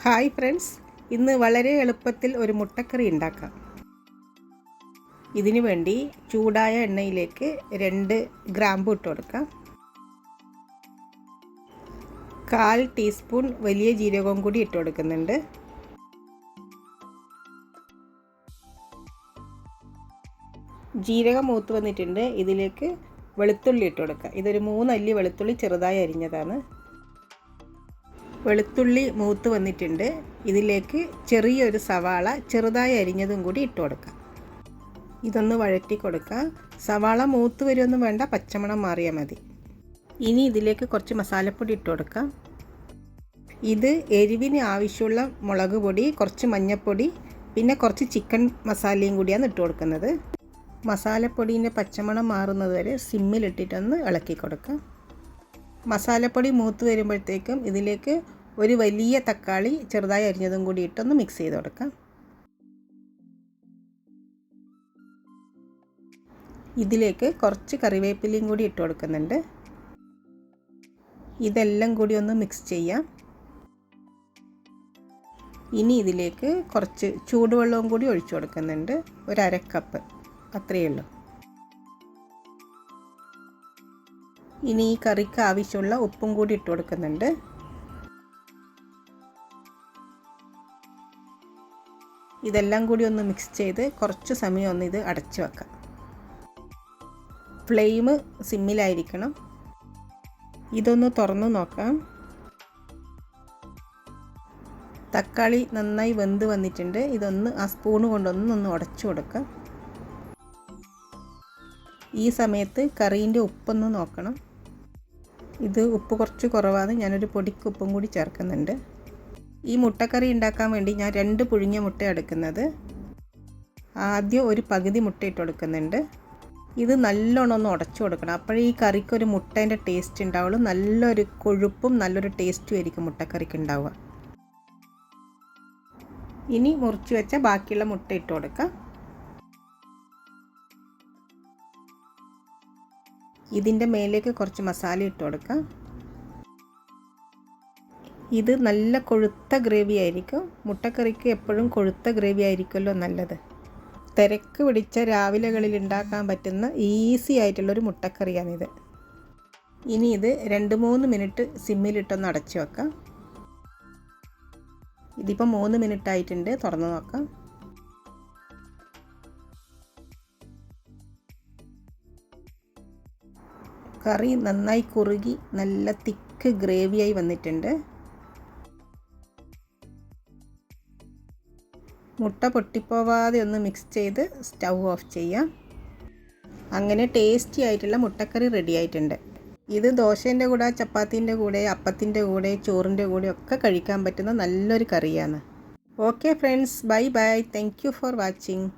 Hi friends, ഇന്ന് വളരെ എളുപ്പത്തിൽ ഒരു മുട്ടക്കറി ഉണ്ടാക്കാം. ഇതിനു വേണ്ടി ചൂടായ എണ്ണയിലേക്ക് 2 ഗ്രാമ്പു ഇട്ട് കൊടുക്കാം. 1/4 ടീസ്പൂൺ വലിയ ജീരകവും കൂടി ഇട്ട് കൊടുക്കുന്നുണ്ട്. ജീരകം മൂത്ത് വന്നിട്ടുണ്ട്. ഇതിലേക്ക് വെളുത്തുള്ളി ഇട്ട് കൊടുക്കുക. ഇതൊരു 3 അല്ലി വെളുത്തുള്ളി ചെറുതായി അരിഞ്ഞതാണ്. വെളുത്തുള്ളി മൂത്ത് വന്നിട്ടുണ്ട്. ഇതിലേക്ക് ചെറിയൊരു സവാള ചെറുതായി അരിഞ്ഞതും കൂടി ഇട്ട് കൊടുക്കാം. ഇതൊന്ന് വഴറ്റി കൊടുക്കാം. സവാള മൂത്ത് വരുമൊന്നും വേണ്ട, പച്ചമണം മാറിയാൽ മതി. ഇനി ഇതിലേക്ക് കുറച്ച് മസാലപ്പൊടി ഇട്ട് കൊടുക്കാം. ഇത് എരിവിന് ആവശ്യമുള്ള മുളക് പൊടി, കുറച്ച് മഞ്ഞൾപ്പൊടി, പിന്നെ കുറച്ച് ചിക്കൻ മസാലയും കൂടിയാണ് ഇട്ട് കൊടുക്കുന്നത്. മസാലപ്പൊടീൻ്റെ പച്ചമണം മാറുന്നത് വരെ സിമ്മിലിട്ടിട്ടൊന്ന് ഇളക്കി കൊടുക്കാം. മസാലപ്പൊടി മൂത്ത് വരുമ്പോഴത്തേക്കും ഇതിലേക്ക് ഒരു വലിയ തക്കാളി ചെറുതായി അരിഞ്ഞതും കൂടി ഇട്ടൊന്ന് മിക്സ് ചെയ്ത് കൊടുക്കാം. ഇതിലേക്ക് കുറച്ച് കറിവേപ്പിലയും കൂടി ഇട്ട് കൊടുക്കുന്നുണ്ട്. ഇതെല്ലാം കൂടി ഒന്ന് മിക്സ് ചെയ്യാം. ഇനി ഇതിലേക്ക് കുറച്ച് ചൂടുവെള്ളവും കൂടി ഒഴിച്ചു കൊടുക്കുന്നുണ്ട്. ഒരു 1/2 കപ്പ്, അത്രയേ ഉള്ളൂ. ഇനി ഈ കറിക്ക് ആവശ്യമുള്ള ഉപ്പും കൂടി ഇട്ട് കൊടുക്കുന്നുണ്ട്. ഇതെല്ലാം കൂടി ഒന്ന് മിക്സ് ചെയ്ത് കുറച്ച് സമയം ഒന്ന് ഇത് അടച്ചു വെക്കാം. ഫ്ലെയിം സിമ്മിലായിരിക്കണം. ഇതൊന്ന് തുറന്നു നോക്കാം. തക്കാളി നന്നായി വെന്ത് വന്നിട്ടുണ്ട്. ഇതൊന്ന് ആ സ്പൂണ് കൊണ്ടൊന്ന് ഉടച്ചു കൊടുക്കാം. ഈ സമയത്ത് കറീൻ്റെ ഉപ്പൊന്ന് നോക്കണം. ഇത് ഉപ്പ് കുറച്ച് കുറവാണ്. ഞാനൊരു പൊടിക്ക് ഉപ്പും കൂടി ചേർക്കുന്നുണ്ട്. ഈ മുട്ടക്കറി ഉണ്ടാക്കാൻ വേണ്ടി ഞാൻ 2 പുഴുങ്ങിയ മുട്ട എടുക്കുന്നത്. ആദ്യം ഒരു പകുതി മുട്ട ഇട്ട് കൊടുക്കുന്നുണ്ട്. ഇത് നല്ലോണം ഒന്ന് ഉടച്ചു കൊടുക്കണം. അപ്പോഴേ ഈ കറിക്കൊരു മുട്ടേൻ്റെ ടേസ്റ്റ് ഉണ്ടാവുള്ളൂ. നല്ലൊരു കൊഴുപ്പും നല്ലൊരു ടേസ്റ്റും ആയിരിക്കും മുട്ടക്കറിക്ക് ഉണ്ടാവുക. ഇനി മുറിച്ച് വെച്ച ബാക്കിയുള്ള മുട്ട ഇട്ട് കൊടുക്കാം. ഇതിൻ്റെ മേലേക്ക് കുറച്ച് മസാല ഇട്ട് കൊടുക്കാം. ഇത് നല്ല കൊഴുത്ത ഗ്രേവി ആയിരിക്കും. മുട്ടക്കറിക്ക് എപ്പോഴും കൊഴുത്ത ഗ്രേവി ആയിരിക്കുമല്ലോ നല്ലത്. തിരക്ക് പിടിച്ച രാവിലെകളിൽ ഉണ്ടാക്കാൻ പറ്റുന്ന ഈസി ആയിട്ടുള്ളൊരു മുട്ടക്കറിയാണിത്. ഇനി ഇത് 2-3 മിനിറ്റ് സിമ്മിലിട്ടൊന്ന് അടച്ചു വെക്കാം. ഇതിപ്പോൾ 3 മിനിറ്റ് ആയിട്ടുണ്ട്. തുറന്ന് നോക്കാം. കറി നന്നായി കുറുകി നല്ല തിക്ക് ഗ്രേവിയായി വന്നിട്ടുണ്ട്. മുട്ട പൊട്ടിപ്പോവാതെ ഒന്ന് മിക്സ് ചെയ്ത് സ്റ്റൗ ഓഫ് ചെയ്യാം. അങ്ങനെ ടേസ്റ്റി ആയിട്ടുള്ള മുട്ടക്കറി റെഡി ആയിട്ടുണ്ട്. ഇത് ദോശേൻ്റെ കൂടെ, ചപ്പാത്തീൻ്റെ കൂടെ, അപ്പത്തിൻ്റെ കൂടെ, ചോറിൻ്റെ കൂടെ ഒക്കെ കഴിക്കാൻ പറ്റുന്ന നല്ലൊരു കറിയാണ്. Okay friends, bye bye. Thank you for watching.